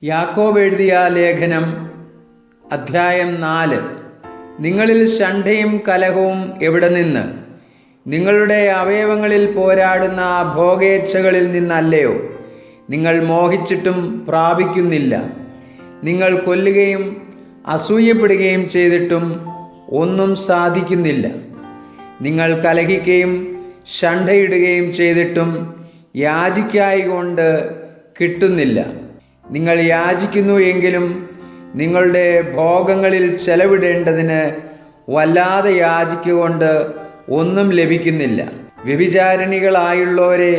യാക്കോബ് എഴുതിയ ലേഖനം അധ്യായം 4. നിങ്ങളിൽ ശണ്ഠയും കലഹവും എവിടെ നിന്ന്? നിങ്ങളുടെ അവയവങ്ങളിൽ പോരാടുന്ന ഭോഗേച്ഛകളിൽ നിന്നല്ലയോ? നിങ്ങൾ മോഹിച്ചിട്ടും പ്രാപിക്കുന്നില്ല. നിങ്ങൾ കൊല്ലുകയും അസൂയപ്പെടുകയും ചെയ്തിട്ടും ഒന്നും സാധിക്കുന്നില്ല. നിങ്ങൾ കലഹിക്കുകയും ശണ്ഠയിടുകയും ചെയ്തിട്ടും യാചിക്കായ്കൊണ്ട് കിട്ടുന്നില്ല. നിങ്ങൾ യാചിക്കുന്നു എങ്കിലും നിങ്ങളുടെ ഭോഗങ്ങളിൽ ചെലവിടേണ്ടതിന് വല്ലാതെ യാചിക്കൊണ്ട് ഒന്നും ലഭിക്കുന്നില്ല. വ്യഭിചാരിണികളായുള്ളവരെ,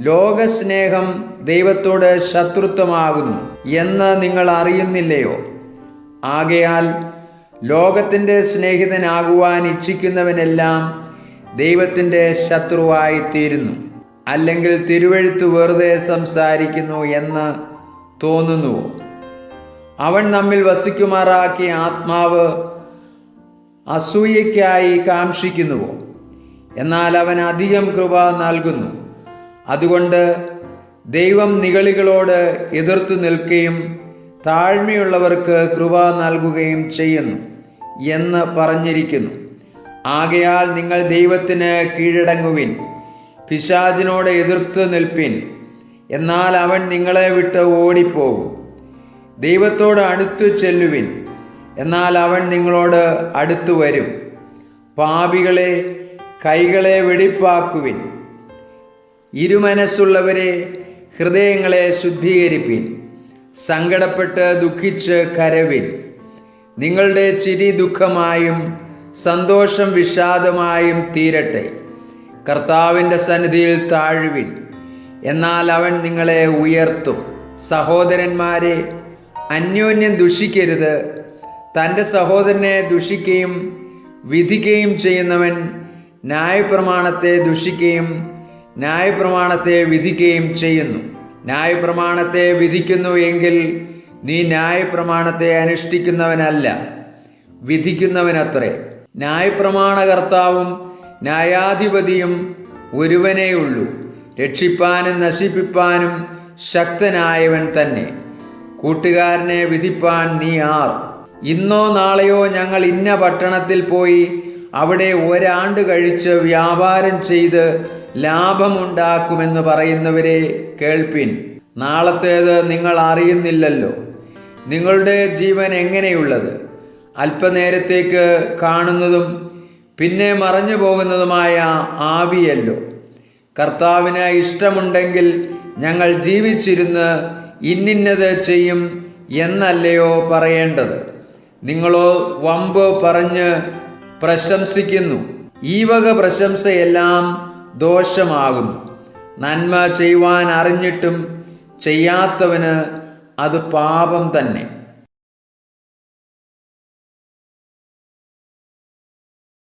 ലോകസ്നേഹം ദൈവത്തോട് ശത്രുത്വമാകുന്നു എന്ന് നിങ്ങൾ അറിയുന്നില്ലയോ? ആകയാൽ ലോകത്തിൻ്റെ സ്നേഹിതനാകുവാൻ ഇച്ഛിക്കുന്നവനെല്ലാം ദൈവത്തിൻ്റെ ശത്രുവായിത്തീരുന്നു. അല്ലെങ്കിൽ തിരുവെഴുത്ത് വെറുതെ സംസാരിക്കുന്നു എന്ന് തോന്നുന്നുവോ? അവൻ നമ്മിൽ വസിക്കുമാറാക്കിയ ആത്മാവ് അസൂയയ്ക്കായി കാംക്ഷിക്കുന്നുവോ? എന്നാൽ അവൻ അധികം കൃപ നൽകുന്നു. അതുകൊണ്ട് ദൈവം നിഗളികളോട് എതിർത്തു നിൽക്കുകയും താഴ്മയുള്ളവർക്ക് കൃപ നൽകുകയും ചെയ്യുന്നു എന്ന് പറഞ്ഞിരിക്കുന്നു. ആകയാൽ നിങ്ങൾ ദൈവത്തിന് കീഴടങ്ങുവിൻ, പിശാചിനോട് എതിർത്ത് നിൽപ്പിൻ, എന്നാൽ അവൻ നിങ്ങളെ വിട്ട് ഓടിപ്പോകും. ദൈവത്തോട് അടുത്തു ചെല്ലുവിൻ, എന്നാൽ അവൻ നിങ്ങളോട് അടുത്തു വരും. പാപികളെ, കൈകളെ വെടിപ്പാക്കുവിൻ. ഇരുമനസ്സുള്ളവരെ, ഹൃദയങ്ങളെ ശുദ്ധീകരിപ്പിൻ. സങ്കടപ്പെട്ട് ദുഃഖിച്ച് കരവിൻ. നിങ്ങളുടെ ചിരി ദുഃഖമായും സന്തോഷം വിഷാദമായും തീരട്ടെ. കർത്താവിൻ്റെ സന്നിധിയിൽ താഴുവിൻ, എന്നാൽ അവൻ നിങ്ങളെ ഉയർത്തും. സഹോദരന്മാരെ, അന്യോന്യം ദുഷിക്കരുത്. തൻ്റെ സഹോദരനെ ദുഷിക്കുകയും വിധിക്കുകയും ചെയ്യുന്നവൻ ന്യായപ്രമാണത്തെ ദുഷിക്കുകയും ന്യായപ്രമാണത്തെ വിധിക്കുകയും ചെയ്യുന്നു. ന്യായപ്രമാണത്തെ വിധിക്കുന്നു എങ്കിൽ നീ ന്യായപ്രമാണത്തെ അനുഷ്ഠിക്കുന്നവനല്ല, വിധിക്കുന്നവനത്രേ. ന്യായപ്രമാണകർത്താവും ന്യായാധിപതിയും ഒരുവനേയുള്ളൂ, രക്ഷിപ്പാനും നശിപ്പിപ്പാനും ശക്തനായവൻ തന്നെ. കൂട്ടുകാരനെ വിധിപ്പാൻ നീ ആർ? ഇന്നോ നാളെയോ ഞങ്ങൾ ഇന്ന പട്ടണത്തിൽ പോയി അവിടെ ഒരാണ്ട് കഴിച്ച് വ്യാപാരം ചെയ്ത് ലാഭമുണ്ടാക്കുമെന്ന് പറയുന്നവരെ കേൾപ്പിൻ. നാളത്തേത് നിങ്ങൾ അറിയുന്നില്ലല്ലോ. നിങ്ങളുടെ ജീവൻ എങ്ങനെയുള്ളത്? അല്പനേരത്തേക്ക് കാണുന്നതും പിന്നെ മറഞ്ഞു പോകുന്നതുമായ ആവിയല്ലോ. കർത്താവിന് ഇഷ്ടമുണ്ടെങ്കിൽ ഞങ്ങൾ ജീവിച്ചിരുന്ന് ഇന്നിന്നത് ചെയ്യും എന്നല്ലയോ പറയേണ്ടത്. നിങ്ങളോ വമ്പ് പറഞ്ഞ് പ്രശംസിക്കുന്നു. ഈ വക പ്രശംസയെല്ലാം ദോഷമാകുന്നു. നന്മ ചെയ്യുവാൻ അറിഞ്ഞിട്ടും ചെയ്യാത്തവന് അത് പാപം തന്നെ.